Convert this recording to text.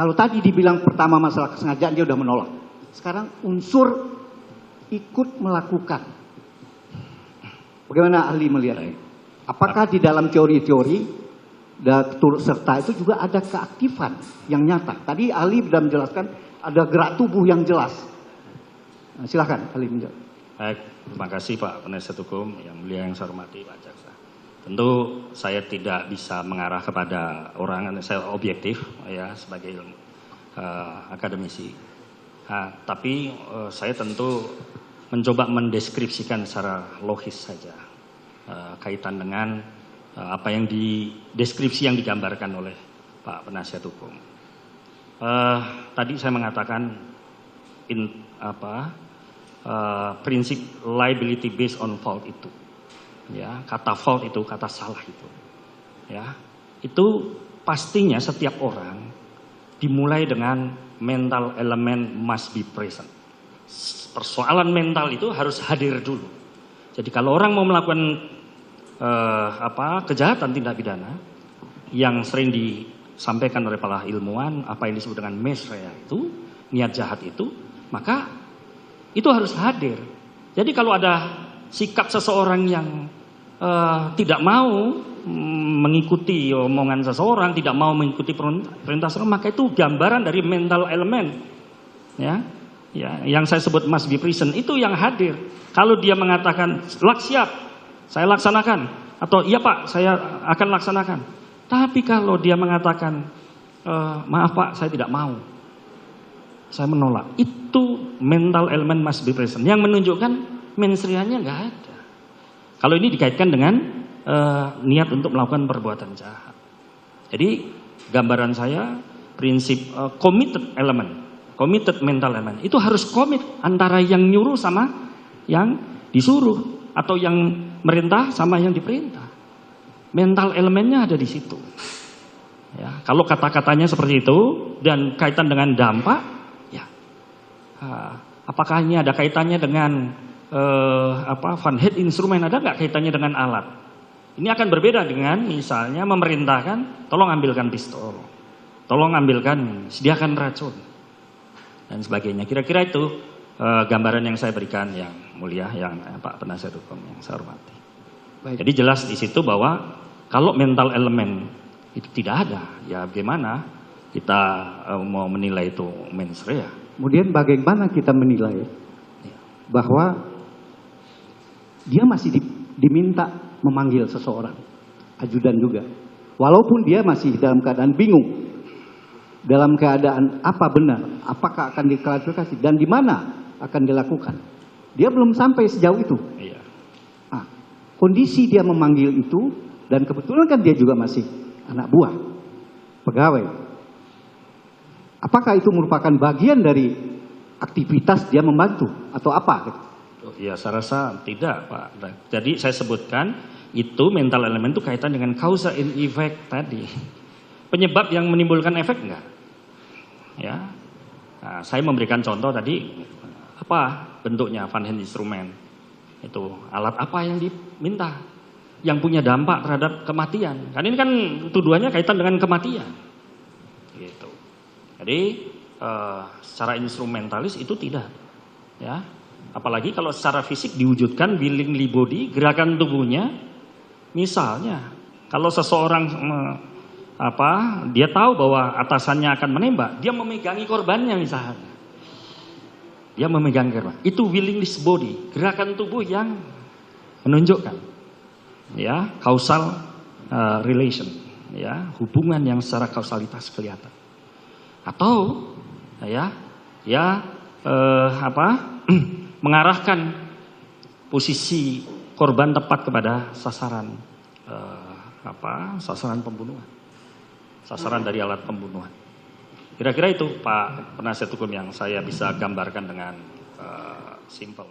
Kalau tadi dibilang pertama masalah kesengajaan, dia udah menolak. Sekarang unsur ikut melakukan. Bagaimana ahli melihat ini? Apakah di dalam teori-teori turut serta itu juga ada keaktifan yang nyata? Tadi ahli sudah menjelaskan ada gerak tubuh yang jelas. Nah, silakan ahli menjawab. Baik, terima kasih Pak Penasihat Hukum yang mulia yang saya hormati Pak Jaksa. Tentu saya tidak bisa mengarah kepada orang, saya objektif ya sebagai akademisi. Tapi saya tentu mencoba mendeskripsikan secara logis saja kaitan dengan apa yang deskripsi yang digambarkan oleh Pak Penasihat Hukum. Tadi saya mengatakan prinsip liability based on fault itu. Ya, kata fault itu, kata salah itu. Ya, itu pastinya setiap orang dimulai dengan mental element must be present. Persoalan mental itu harus hadir dulu. Jadi kalau orang mau melakukan kejahatan tindak pidana yang sering disampaikan oleh para ilmuwan, apa yang disebut dengan mens rea itu, niat jahat itu, maka itu harus hadir. Jadi kalau ada sikap seseorang yang tidak mau mengikuti omongan seseorang, tidak mau mengikuti perintah seseorang, maka itu gambaran dari mental element. Ya, yang saya sebut must be present itu yang hadir. Kalau dia mengatakan siap, saya laksanakan, atau iya Pak, saya akan laksanakan. Tapi kalau dia mengatakan maaf Pak, saya tidak mau, saya menolak, itu mental element must be present yang menunjukkan mens rea-nya nggak ada. Kalau ini dikaitkan dengan niat untuk melakukan perbuatan jahat. Jadi gambaran saya prinsip committed element, committed mental element itu harus komit antara yang nyuruh sama yang disuruh, atau yang merintah sama yang diperintah. Mental elemennya ada di situ. Ya, kalau kata-katanya seperti itu dan kaitan dengan dampak, ya, apakah ini ada kaitannya dengan Van Head instrumen, ada nggak kaitannya dengan alat? Ini akan berbeda dengan misalnya memerintahkan, tolong ambilkan pistol, tolong ambilkan, sediakan racun, dan sebagainya. Kira-kira itu gambaran yang saya berikan yang mulia, yang Pak Penasihat Hukum yang saya hormati. Baik. Jadi jelas di situ bahwa kalau mental element itu tidak ada, ya bagaimana kita mau menilai itu mens rea? Kemudian bagaimana kita menilai bahwa dia masih diminta memanggil seseorang, ajudan juga. Walaupun dia masih dalam keadaan bingung, dalam keadaan apa benar, apakah akan diklarifikasi dan di mana akan dilakukan. Dia belum sampai sejauh itu. Iya. Nah, kondisi dia memanggil itu, dan kebetulan kan dia juga masih anak buah, pegawai. Apakah itu merupakan bagian dari aktivitas dia membantu atau apa? Ya saya rasa tidak Pak. Jadi saya sebutkan itu mental element itu kaitan dengan causa and effect tadi. Penyebab yang menimbulkan efek enggak? Ya, nah, saya memberikan contoh tadi apa bentuknya Van Head instrumen itu alat apa yang diminta yang punya dampak terhadap kematian. Kan ini kan tuduhannya kaitan dengan kematian. Gitu. Jadi secara instrumentalis itu tidak, ya. Apalagi kalau secara fisik diwujudkan willingly body, gerakan tubuhnya. Misalnya, kalau seseorang dia tahu bahwa atasannya akan menembak, dia memegangi korbannya misalnya. Dia memegang korban. Itu willingness body, gerakan tubuh yang menunjukkan ya causal relation, ya, hubungan yang secara kausalitas kelihatan. Atau mengarahkan posisi korban tepat kepada sasaran sasaran pembunuhan, sasaran dari alat pembunuhan. Kira-kira itu Pak Penasihat Hukum yang saya bisa gambarkan dengan simpel.